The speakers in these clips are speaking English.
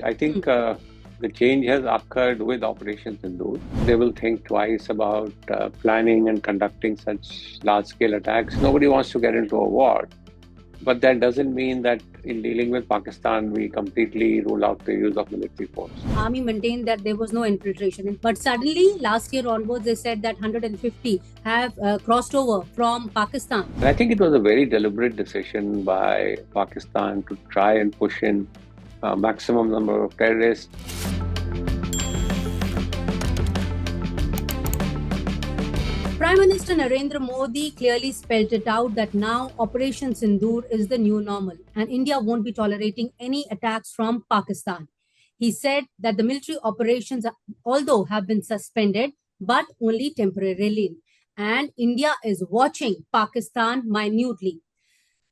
I think the change has occurred with Operation Sindoor. They will think twice about planning and conducting such large-scale attacks. Nobody wants to get into a war, but that doesn't mean that in dealing with Pakistan, we completely rule out the use of military force. Army maintained that there was no infiltration, but suddenly last year onwards, they said that 150 have crossed over from Pakistan. And I think it was a very deliberate decision by Pakistan to try and push in a maximum number of terrorists. Prime Minister Narendra Modi clearly spelled it out that now Operation Sindoor is the new normal and India won't be tolerating any attacks from Pakistan. He said that the military operations, although have been suspended, but only temporarily. And India is watching Pakistan minutely.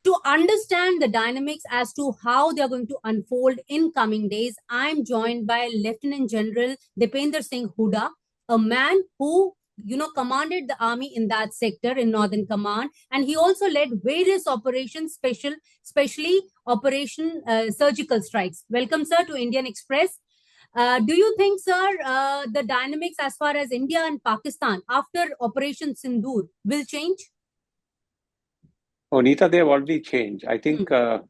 To understand the dynamics as to how they are going to unfold in coming days, I am joined by Lieutenant General Decoding Hooda, a man who commanded the army in that sector in Northern Command, and he also led various operations, especially Operation Surgical Strikes. Welcome, sir, to Indian Express. Do you think, sir, the dynamics as far as India and Pakistan after Operation Sindoor will change? Oh, Neeta, they have already changed. I think the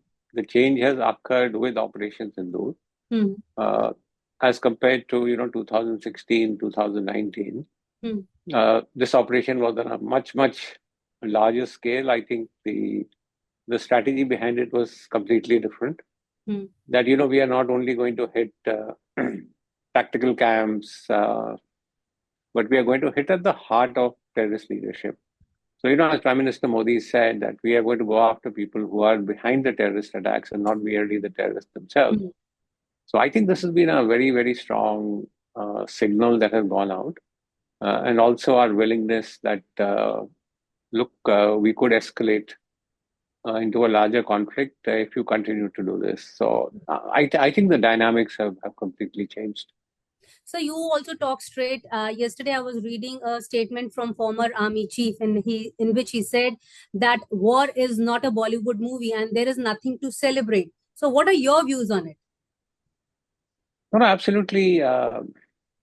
change has occurred with Operation Sindoor. As compared to 2016, 2019. This operation was on a much larger scale. I think the strategy behind it was completely different. That we are not only going to hit tactical camps, but we are going to hit at the heart of terrorist leadership. So as Prime Minister Modi said, that we are going to go after people who are behind the terrorist attacks and not merely the terrorists themselves. So I think this has been a very strong signal that has gone out. And also our willingness that, we could escalate into a larger conflict if you continue to do this. So I think the dynamics have completely changed. So you also talk straight. Yesterday, I was reading a statement from former army chief, in which he said that war is not a Bollywood movie and there is nothing to celebrate. So what are your views on it? No, absolutely,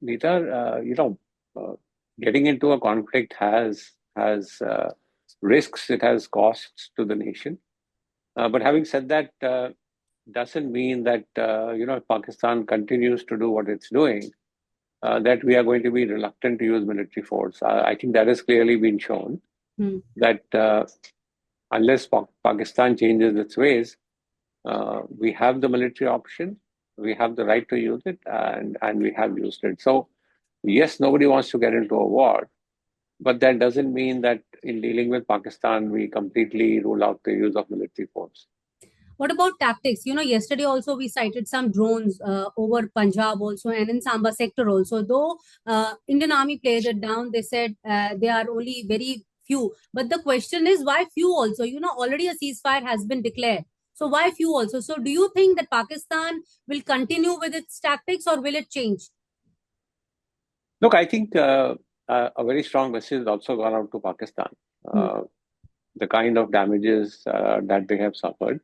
Neeta. Getting into a conflict has risks, it has costs to the nation. But having said that, doesn't mean that if Pakistan continues to do what it's doing, that we are going to be reluctant to use military force. I think that has clearly been shown that unless Pakistan changes its ways, we have the military option, we have the right to use it, and we have used it. So yes, nobody wants to get into a war, but that doesn't mean that in dealing with Pakistan, we completely rule out the use of military force. What about tactics? Yesterday also we cited some drones over Punjab also and in Samba sector also. Though Indian Army played it down, they said they are only very few. But the question is, why few also? Already a ceasefire has been declared. So why few also? So do you think that Pakistan will continue with its tactics or will it change? Look, I think a very strong message has also gone out to Pakistan. The kind of damages that they have suffered.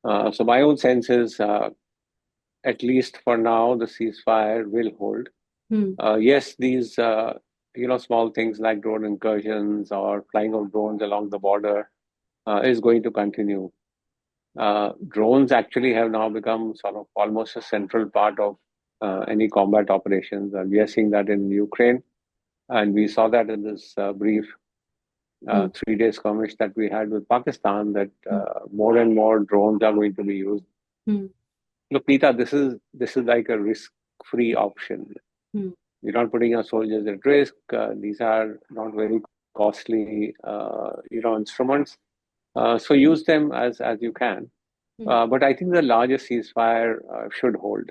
So my own sense is, at least for now, the ceasefire will hold. Yes, these small things like drone incursions or flying of drones along the border is going to continue. Drones actually have now become sort of almost a central part of any combat operations, and we are seeing that in Ukraine, and we saw that in this brief 3-day skirmish that we had with Pakistan, that more and more drones are going to be used. Look, Neeta, this is like a risk-free option. You're not putting your soldiers at risk. These are not very costly, instruments. So use them as you can. But I think the larger ceasefire should hold.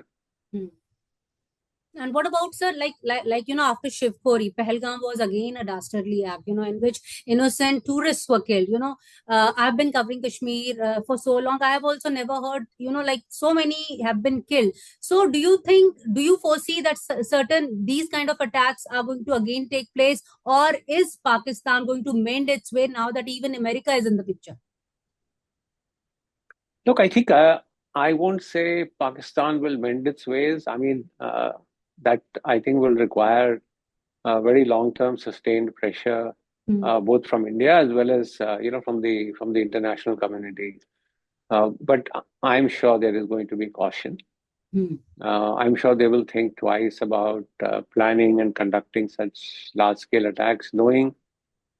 And what about, sir, like after Shivpuri, Pahalgam was again a dastardly act, in which innocent tourists were killed. I've been covering Kashmir for so long. I have also never heard, so many have been killed. So do you foresee that these kind of attacks are going to again take place, or is Pakistan going to mend its way now that even America is in the picture? Look, I think I won't say Pakistan will mend its ways. I mean, that I think will require very long-term sustained pressure, both from India as well as from the international community. But I'm sure there is going to be caution. I'm sure they will think twice about planning and conducting such large-scale attacks, knowing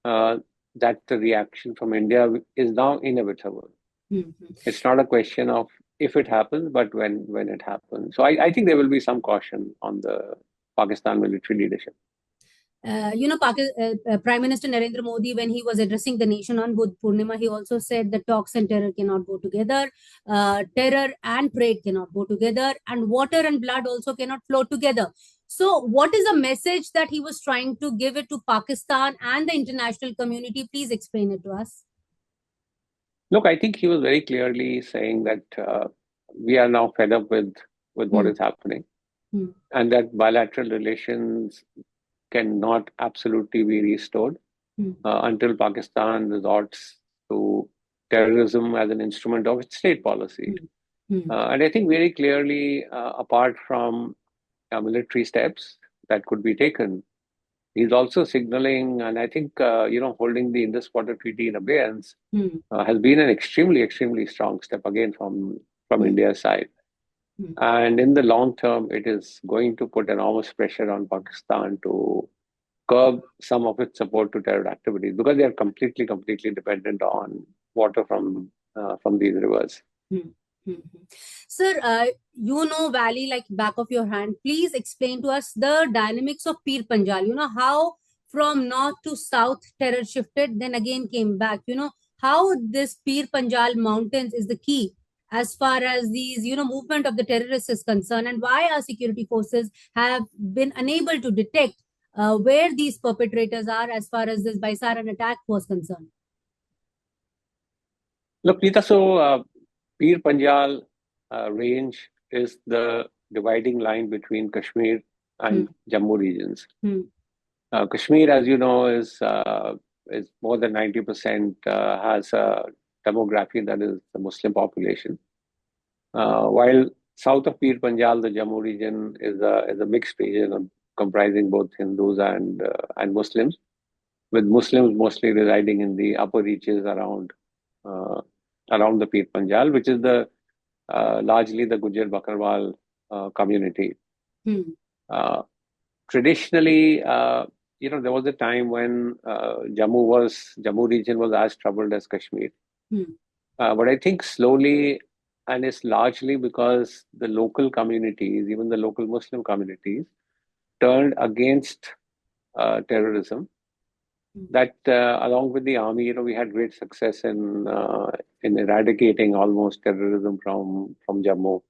that the reaction from India is now inevitable. It's not a question of if it happens, but when it happens. So I think there will be some caution on the Pakistan military leadership. Prime Minister Narendra Modi, when he was addressing the nation on Buddha Purnima, he also said that talks and terror cannot go together. Terror and trade cannot go together, and water and blood also cannot flow together. So, what is the message that he was trying to give it to Pakistan and the international community? Please explain it to us. Look, I think he was very clearly saying that we are now fed up with what is happening, and that bilateral relations cannot absolutely be restored until Pakistan resorts to terrorism as an instrument of its state policy. And I think very clearly, apart from military steps that could be taken, he's also signaling, and I think, holding the Indus Water Treaty in abeyance has been an extremely, extremely strong step again from India's side. And in the long term, it is going to put enormous pressure on Pakistan to curb some of its support to terror activities because they are completely dependent on water from these rivers. Sir, you know Valley like back of your hand. Please explain to us the dynamics of Pir Panjal. You know how from north to south terror shifted, then again came back. You know how this Pir Panjal mountains is the key as far as these movement of the terrorists is concerned, and why our security forces have been unable to detect where these perpetrators are as far as this Baisaran attack was concerned. Look, Neeta, so Pir Panjal range is the dividing line between Kashmir and Jammu regions. Kashmir, as you know, is more than 90% has a demography that is the Muslim population. While south of Pir Panjal, the Jammu region is a mixed region comprising both Hindus and Muslims, with Muslims mostly residing in the upper reaches around the Pir Panjal, which is the largely the Gujar Bakarwal community. Traditionally, there was a time when Jammu region was as troubled as Kashmir. But I think slowly, and it's largely because the local communities, even the local Muslim communities, turned against terrorism. That along with the army, we had great success in eradicating almost terrorism from Jammu,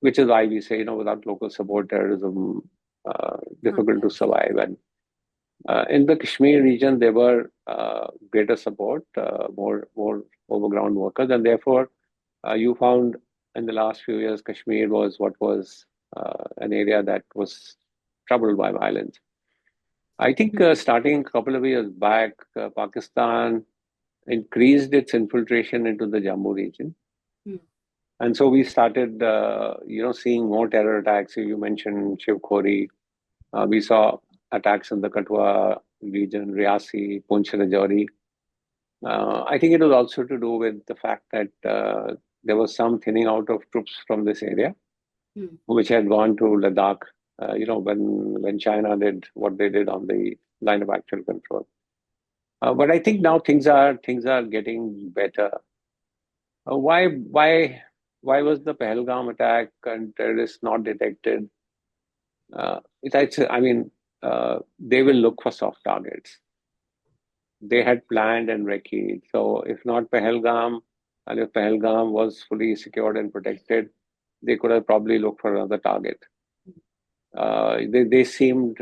which is why we say, without local support, terrorism difficult to survive. And in the Kashmir region, there were greater support, more overground workers, and therefore you found in the last few years, Kashmir was an area that was troubled by violence. I think starting a couple of years back, Pakistan increased its infiltration into the Jammu region. And so we started, seeing more terror attacks. You mentioned Shivkhori. We saw attacks in the Kathua region, Riyasi, Poonch, Rajouri. I think it was also to do with the fact that there was some thinning out of troops from this area, which had gone to Ladakh. When China did what they did on the line of actual control. But I think now things are getting better. Why was the Pahalgam attack and terrorists not detected? They will look for soft targets. They had planned and recceed. So if not Pahalgam, and if Pahalgam was fully secured and protected, they could have probably looked for another target. They seemed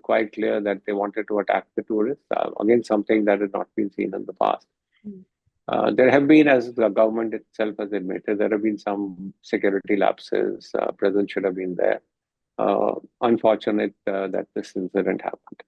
quite clear that they wanted to attack the tourists, again, something that had not been seen in the past. There have been, as the government itself has admitted, there have been some security lapses. Presence should have been there. Unfortunate that this incident happened.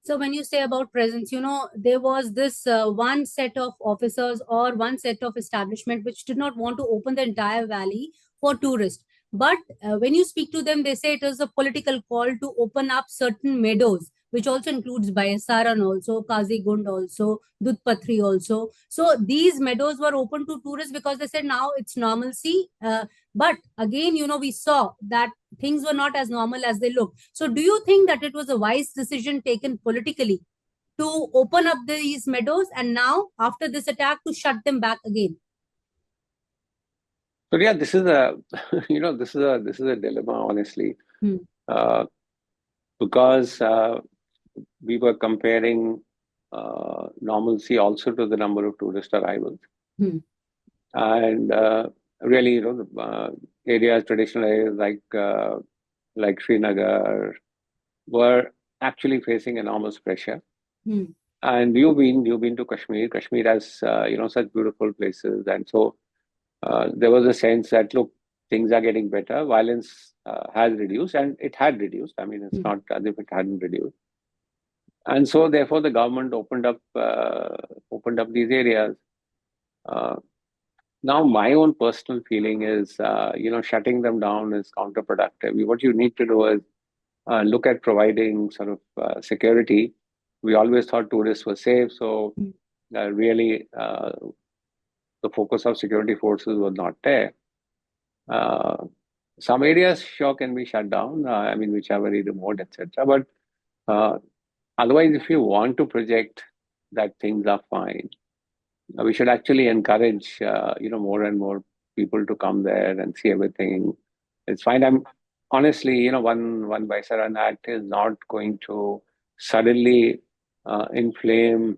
So when you say about presence, there was this one set of officers or one set of establishment which did not want to open the entire valley for tourists. But when you speak to them, they say it is a political call to open up certain meadows, which also includes Bayasaran also, Kazigund also, Dudpatri also. So these meadows were open to tourists because they said now it's normalcy. But again, we saw that things were not as normal as they looked. So do you think that it was a wise decision taken politically to open up these meadows and now after this attack to shut them back again? So yeah, this is a this is a dilemma, honestly, uh, because we were comparing normalcy also to the number of tourist arrivals, and really, areas, traditional areas like Srinagar were actually facing enormous pressure. And you've been to Kashmir. Kashmir has such beautiful places, and so there was a sense that look, things are getting better. Violence has reduced, and it had reduced. I mean, it's not as if it hadn't reduced. And so, therefore, the government opened up these areas. Now, my own personal feeling is, shutting them down is counterproductive. What you need to do is look at providing sort of security. We always thought tourists were safe, so really the focus of security forces was not there. Some areas sure can be shut down. I mean, which are very remote, etc. But otherwise, if you want to project that things are fine, we should actually encourage more and more people to come there and see everything. It's fine. I'm honestly, one Baisaran act is not going to suddenly inflame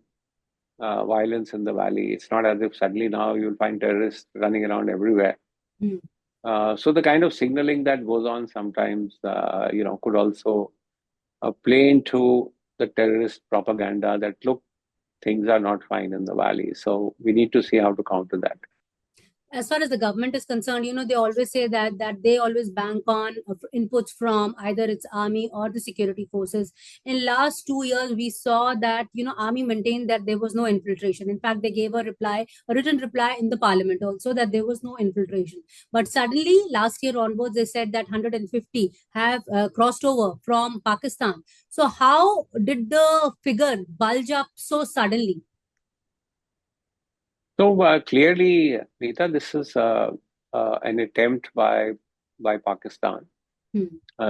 violence in the valley. It's not as if suddenly now you'll find terrorists running around everywhere. So the kind of signaling that goes on sometimes, could also play into the terrorist propaganda that look, things are not fine in the valley. So we need to see how to counter that. As far as the government is concerned, they always say that they always bank on inputs from either its army or the security forces. In last 2 years, we saw that army maintained that there was no infiltration. In fact, they gave a written reply in the parliament also that there was no infiltration. But suddenly, last year onwards, they said that 150 have crossed over from Pakistan. So how did the figure bulge up so suddenly? So clearly, Neeta, this is an attempt by Pakistan.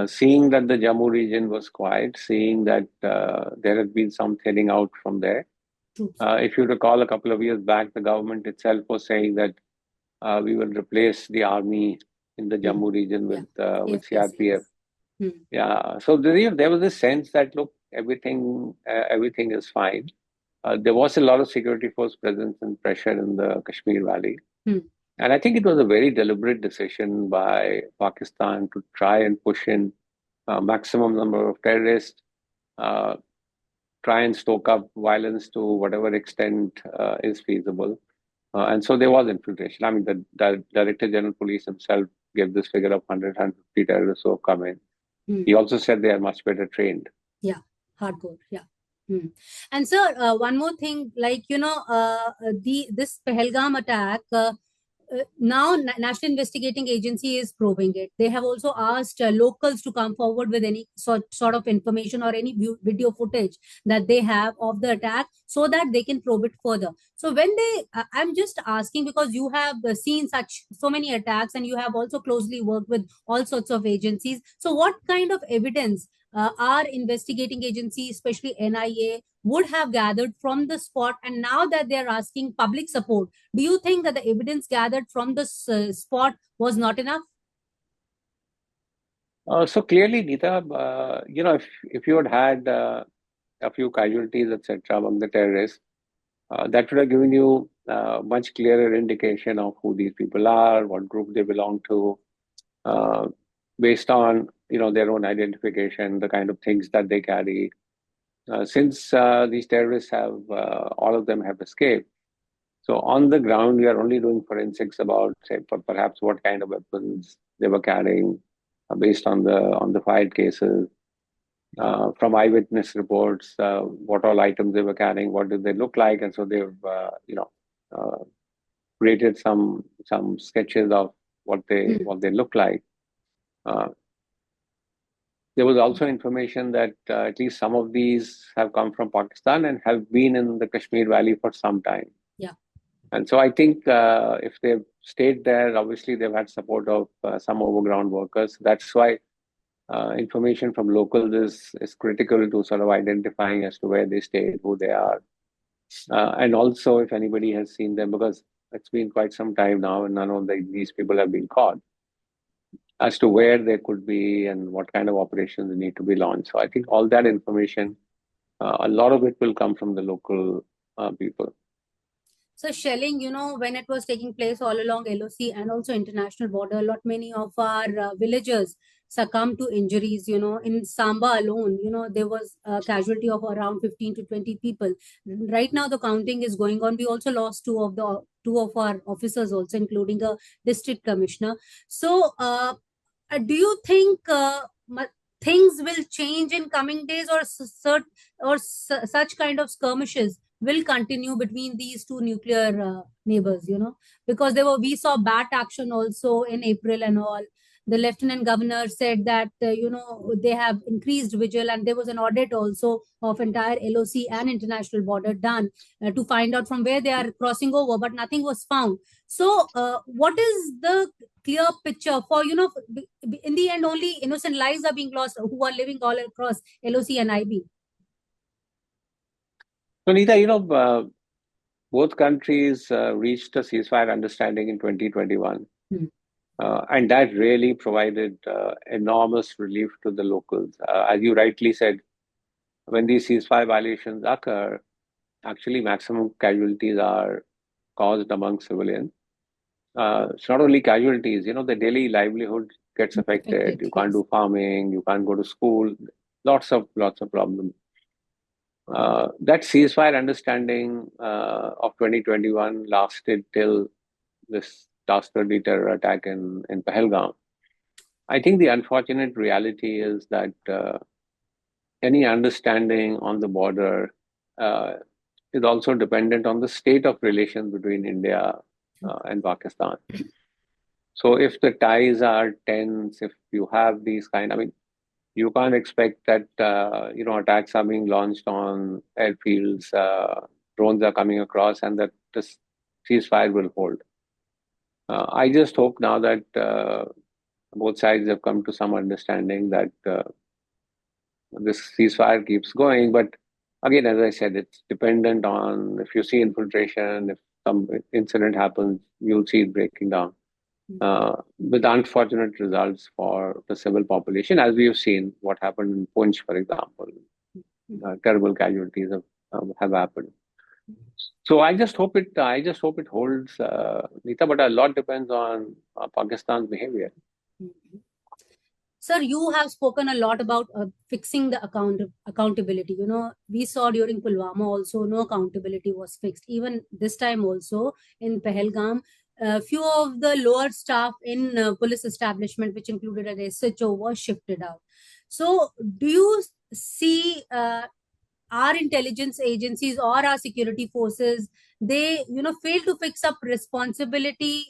Seeing that the Jammu region was quiet, seeing that there had been some thinning out from there. If you recall, a couple of years back, the government itself was saying that we will replace the army in the Jammu region with CRPF. Yeah, so there was a sense that look, everything is fine. There was a lot of security force presence and pressure in the Kashmir Valley. And I think it was a very deliberate decision by Pakistan to try and push in maximum number of terrorists, try and stoke up violence to whatever extent is feasible. And so there was infiltration. I mean, the Director General Police himself gave this figure of 150 terrorists who have come in. He also said they are much better trained. Yeah, hardcore. Yeah. And sir, one more thing, like this Pahalgam attack. Now, National Investigating Agency is probing it. They have also asked locals to come forward with any sort of information or any video footage that they have of the attack so that they can probe it further. So when I'm just asking because you have seen so many attacks and you have also closely worked with all sorts of agencies. So what kind of evidence our investigating agency, especially NIA, would have gathered from the spot? And now that they're asking public support, do you think that the evidence gathered from the spot was not enough? So clearly, Neeta, if you had a few casualties, etc., among the terrorists, that would have given you much clearer indication of who these people are, what group they belong to, based on their own identification, the kind of things that they carry. Since these terrorists have all of them have escaped, so on the ground we are only doing forensics about, say, perhaps what kind of weapons they were carrying, based on the fired cases. from eyewitness reports, what all items they were carrying, what did they look like, and so they've created some sketches of what they look like. There was also information that at least some of these have come from Pakistan and have been in the Kashmir Valley for some time. Yeah. And so I think if they've stayed there, obviously they've had support of some overground workers. That's why information from locals is critical to sort of identifying as to where they stayed, who they are. And also if anybody has seen them, because it's been quite some time now and none of these people have been caught, as to where they could be and what kind of operations need to be launched. So I think all that information, a lot of it will come from the local people. So shelling, when it was taking place all along LOC and also international border, many of our villagers succumbed to injuries. In Samba alone, there was a casualty of around 15 to 20 people. Right now, the counting is going on. We also lost two of our officers also, including a district commissioner. So, do you think things will change in coming days, or such kind of skirmishes will continue between these two nuclear neighbors, because we saw bat action also in April and all. The lieutenant governor said that, they have increased vigil, and there was an audit also of entire LOC and international border done to find out from where they are crossing over, but nothing was found. So, what is the clear picture for, in the end, only innocent lives are being lost who are living all across LOC and IB? So, Neeta, both countries reached a ceasefire understanding in 2021. And that really provided enormous relief to the locals. As you rightly said, when these ceasefire violations occur, actually maximum casualties are caused among civilians. It's not only casualties, the daily livelihood gets affected. You can't do farming, you can't go to school, lots of problems. That ceasefire understanding of 2021 lasted till this dastardly terror attack in Pahalgam. I think the unfortunate reality is that any understanding on the border is also dependent on the state of relations between India and Pakistan. So if the ties are tense, if you have these you can't expect that attacks are being launched on airfields, drones are coming across, and that this ceasefire will hold. I just hope now that both sides have come to some understanding that this ceasefire keeps going. But again, as I said, it's dependent on if you see infiltration, if some incident happens, you'll see it breaking down. With unfortunate results for the civil population, as we have seen what happened in Punch, for example. Terrible casualties have happened. So I just hope it holds, Neeta, but a lot depends on Pakistan's behavior. Sir, you have spoken a lot about fixing the accountability. We saw during Pulwama also no accountability was fixed. Even this time also in Pahalgam, few of the lower staff in police establishment, which included an SHO, was shifted out. So, do you see our intelligence agencies or our security forces, they fail to fix up responsibility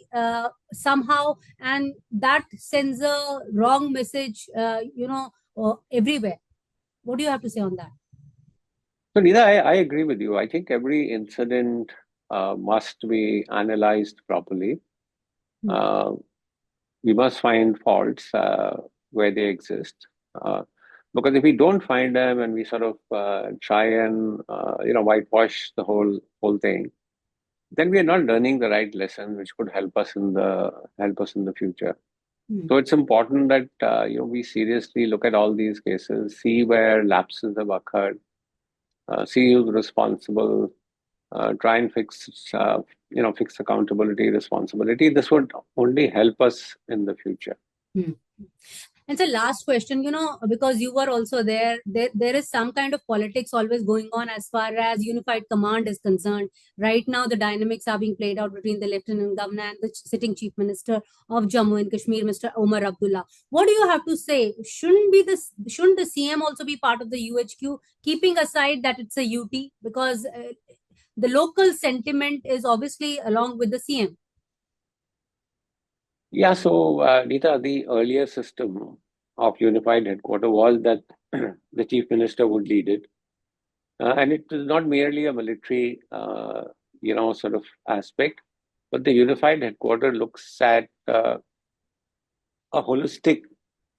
somehow, and that sends a wrong message everywhere? What do you have to say on that? So Neeta, I agree with you. I think every incident must be analyzed properly. We must find faults where they exist. Because if we don't find them and we sort of try and whitewash the whole thing, then we are not learning the right lesson, which could help us in the future. So it's important that we seriously look at all these cases, see where lapses have occurred, see who's responsible, try and fix accountability, responsibility. This would only help us in the future. And so last question, because you were also there is some kind of politics always going on as far as unified command is concerned. Right now, the dynamics are being played out between the Lieutenant Governor and the sitting Chief Minister of Jammu and Kashmir, Mr. Omar Abdullah. What do you have to say? Shouldn't the CM also be part of the UHQ, keeping aside that it's a UT? Because the local sentiment is obviously along with the CM. Yeah, so Neeta, the earlier system of unified headquarters was that the chief minister would lead it, and it was not merely a military, sort of aspect, but the unified headquarters looks at a holistic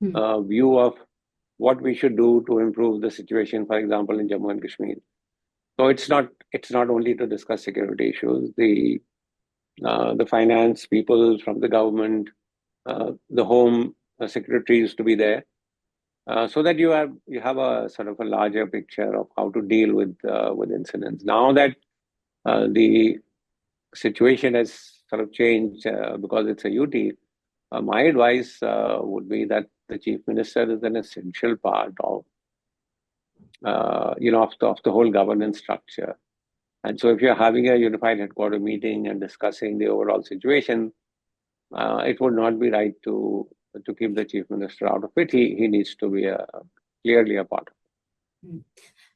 view of what we should do to improve the situation, for example, in Jammu and Kashmir. So it's not only to discuss security issues. The finance people from the government, the home secretaries to be there, so that you have a sort of a larger picture of how to deal with incidents. Now that the situation has sort of changed because it's a UT, my advice would be that the chief minister is an essential part of of the whole governance structure. And so if you're having a unified headquarter meeting and discussing the overall situation, it would not be right to keep the chief minister out of it. He needs to be clearly a part of it.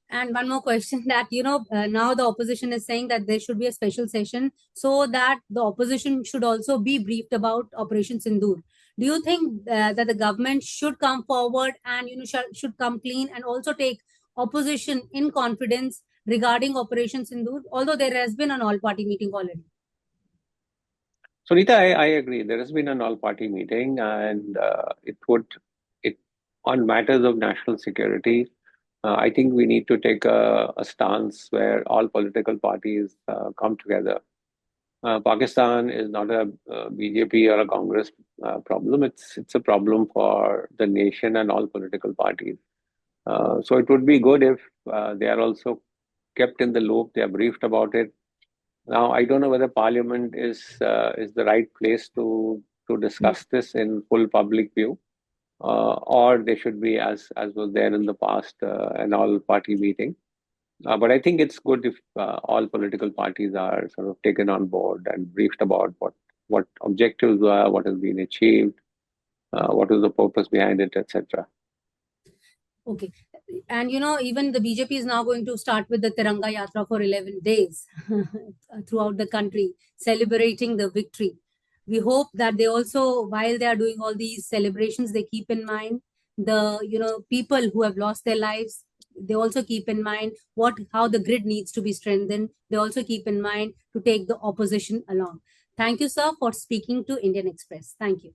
And one more question that, now the opposition is saying that there should be a special session so that the opposition should also be briefed about Operation Sindoor. Do you think that the government should come forward and, should come clean and also take opposition in confidence regarding Operation Sindoor, although there has been an all-party meeting already? So, Neeta, I agree. There has been an all-party meeting, and on matters of national security, I think we need to take a stance where all political parties come together. Pakistan is not a BJP or a Congress problem. It's a problem for the nation and all political parties. So it would be good if they are also kept in the loop. They are briefed about it. Now, I don't know whether Parliament is the right place to discuss this in full public view, or they should be, as was there in the past, an all-party meeting. But I think it's good if all political parties are sort of taken on board and briefed about what objectives were, what has been achieved, what is the purpose behind it, etc. Okay. And, even the BJP is now going to start with the Tiranga Yatra for 11 days throughout the country, celebrating the victory. We hope that they also, while they are doing all these celebrations, they keep in mind the, people who have lost their lives. They also keep in mind how the grid needs to be strengthened. They also keep in mind to take the opposition along. Thank you, sir, for speaking to Indian Express. Thank you.